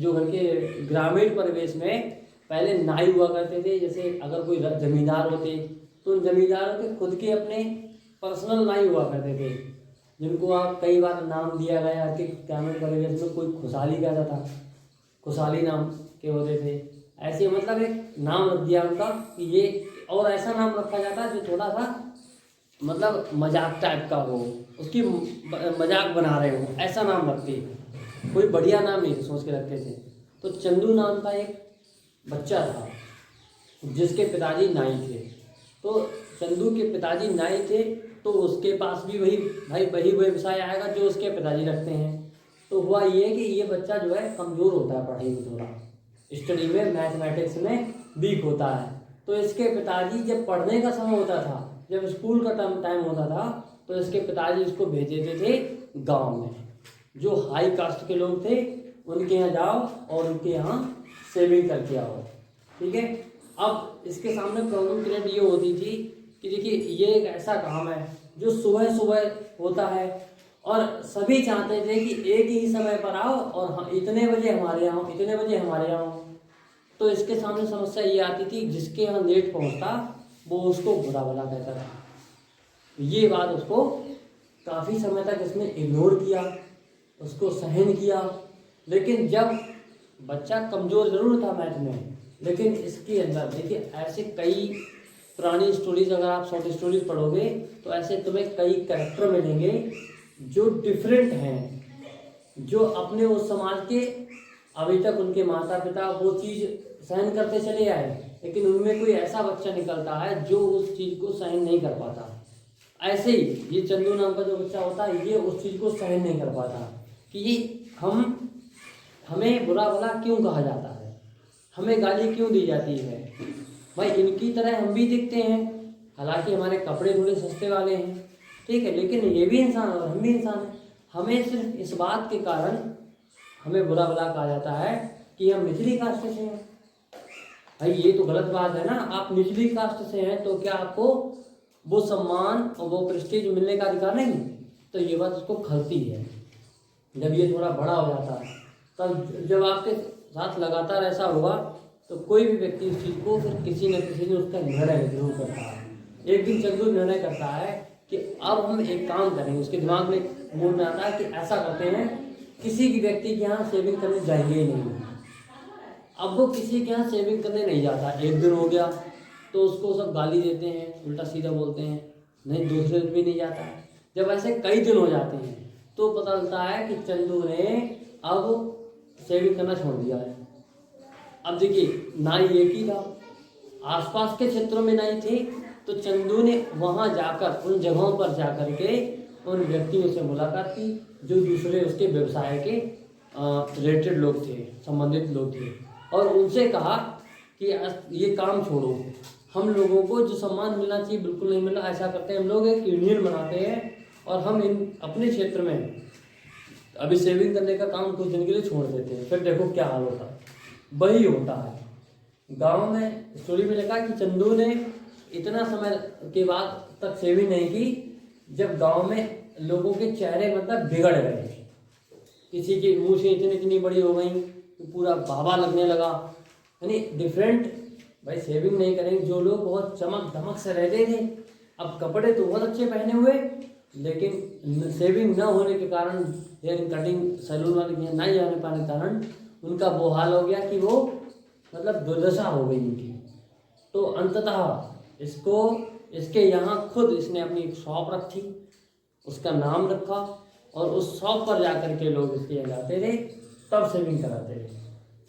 जो घर के ग्रामीण परिवेश में पहले नाई हुआ करते थे। जैसे अगर कोई जमींदार होते तो उन जमींदारों के खुद के अपने पर्सनल नाई हुआ करते थे, जिनको आप कई बार नाम दिया गया कि ग्रामीण परिवेश में कोई खुशहाली कहता था, खुशहाली नाम के होते थे। ऐसे मतलब एक नाम रख दिया उनका कि ये, और ऐसा नाम रखा जाता जो थोड़ा सा मतलब मजाक टाइप का हो, उसकी मजाक बना रहे हो, ऐसा नाम रखते, कोई बढ़िया नाम नहीं सोच के रखते थे। तो चंदू नाम का एक बच्चा था जिसके पिताजी नाई थे। तो चंदू के पिताजी नाई थे, तो उसके पास भी वही व्यवसाय आएगा जो उसके पिताजी रखते हैं। तो हुआ ये कि ये बच्चा जो है कमज़ोर होता है पढ़ाई में, थोड़ा स्टडी में, मैथमेटिक्स में वीक होता है। तो इसके पिताजी जब पढ़ने का समय होता था, जब स्कूल का टाइम होता था, तो इसके पिताजी इसको भेज देते थे गांव में। जो हाई कास्ट के लोग थे उनके यहाँ जाओ और उनके यहाँ सेविंग करके आओ, ठीक है। अब इसके सामने प्रॉब्लम क्रिएट ये होती थी कि देखिए ये एक ऐसा काम है जो सुबह सुबह होता है और सभी चाहते थे कि एक ही समय पर आओ और हम इतने बजे हमारे यहाँ, इतने बजे हमारे यहाँ। तो इसके सामने समस्या ये आती थी, जिसके यहाँ लेट पहुँचता वो उसको बुरा भला कहता था। ये बात उसको काफ़ी समय तक इसने इग्नोर किया, उसको सहन किया। लेकिन जब बच्चा कमज़ोर ज़रूर था मैथ में, लेकिन इसके अंदर देखिए ऐसे कई पुरानी स्टोरीज, अगर आप शॉर्ट स्टोरीज पढ़ोगे तो ऐसे तुम्हें कई कैरेक्टर मिलेंगे जो डिफरेंट हैं, जो अपने उस समाज के अभी तक उनके माता पिता वो चीज़ सहन करते चले आए, लेकिन उनमें कोई ऐसा बच्चा निकलता है जो उस चीज़ को सहन नहीं कर पाता। ऐसे ही ये चंदू नाम का जो बच्चा होता है, ये उस चीज़ को सहन नहीं कर पाता कि ये हमें बुरा भला क्यों कहा जाता है, हमें गाली क्यों दी जाती है। भाई इनकी तरह हम भी दिखते हैं, हालांकि हमारे कपड़े थोड़े सस्ते वाले हैं, ठीक है, लेकिन ये भी इंसान और हम भी इंसान हैं। हमें सिर्फ इस बात के कारण हमें बुरा भला कहा जाता है कि हम निचली कास्ट से हैं। भाई ये तो गलत बात है ना। आप निचली कास्ट से हैं तो क्या आपको वो सम्मान और वो प्रेस्टीज मिलने का अधिकार नहीं? तो ये बात उसको खलती है। जब ये थोड़ा बड़ा हो जाता है, तब जब आपके साथ लगातार ऐसा हुआ, तो कोई भी व्यक्ति उस चीज़ को फिर किसी न किसी ने उसका निर्णय जरूर करता है। एक दिन चंदू निर्णय करता है कि अब हम एक काम करेंगे। उसके दिमाग में मूड में आता है कि ऐसा करते हैं, किसी भी व्यक्ति के यहाँ सेविंग करने जाएंगे ही नहीं। अब वो किसी के यहाँ सेविंग करने नहीं जाता। एक दिन हो गया तो उसको सब गाली देते हैं, उल्टा सीधा बोलते हैं, नहीं दूसरे दिन भी नहीं जाता। जब ऐसे कई दिन हो जाते हैं तो पता चलता है कि चंदू ने अब सेविंग करना छोड़ दिया है। अब देखिए नाई एक ही था, आसपास के क्षेत्रों में नाई थे, तो चंदू ने वहाँ जाकर, उन जगहों पर जाकर के उन व्यक्तियों से मुलाकात की जो दूसरे उसके व्यवसाय के रिलेटेड लोग थे, संबंधित लोग थे, और उनसे कहा कि ये काम छोड़ो, हम लोगों को जो सम्मान मिलना चाहिए बिल्कुल नहीं मिला। ऐसा करते हैं, हम लोग एक यूनियन बनाते हैं और हम अपने क्षेत्र में अभी सेविंग करने का काम कुछ दिन के लिए छोड़ देते हैं, फिर देखो क्या हाल होता है। वही होता है गांव में। स्टोरी में लिखा कि चंदू ने इतना समय के बाद तक सेविंग नहीं की जब गांव में लोगों के चेहरे मतलब बिगड़ गए। किसी की मूछें इतनी बड़ी हो गई कि पूरा बाबा लगने लगा, यानी डिफरेंट। भाई सेविंग नहीं करेंगे, जो लोग बहुत चमक धमक से रहते थे, अब कपड़े तो बहुत अच्छे पहने हुए, लेकिन सेविंग न होने के कारण, हेयर कटिंग सैलून वाले के नहीं जाने पाने के कारण उनका वो हाल हो गया कि वो मतलब दुर्दशा हो गई उनकी। तो अंततः इसके यहाँ खुद इसने अपनी एक शॉप रखी, उसका नाम रखा, और उस शॉप पर जाकर के लोग इसके यहाँ जाते थे, तब सेविंग कराते थे।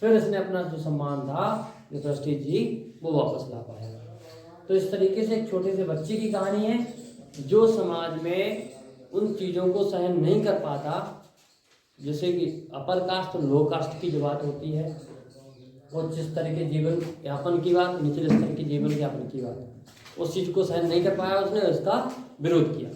फिर इसने अपना जो सम्मान था, जो प्रेस्टीज जी, वो वापस ला पाया। तो इस तरीके से एक छोटे से बच्चे की कहानी है जो समाज में उन चीज़ों को सहन नहीं कर पाता, जैसे कि अपर कास्ट और लो कास्ट की जो बात होती है, और जिस तरह के जीवन यापन की बात, निचले स्तर के जीवन यापन की बात, उस चीज़ को सहन नहीं कर पाया, उसने उसका विरोध किया।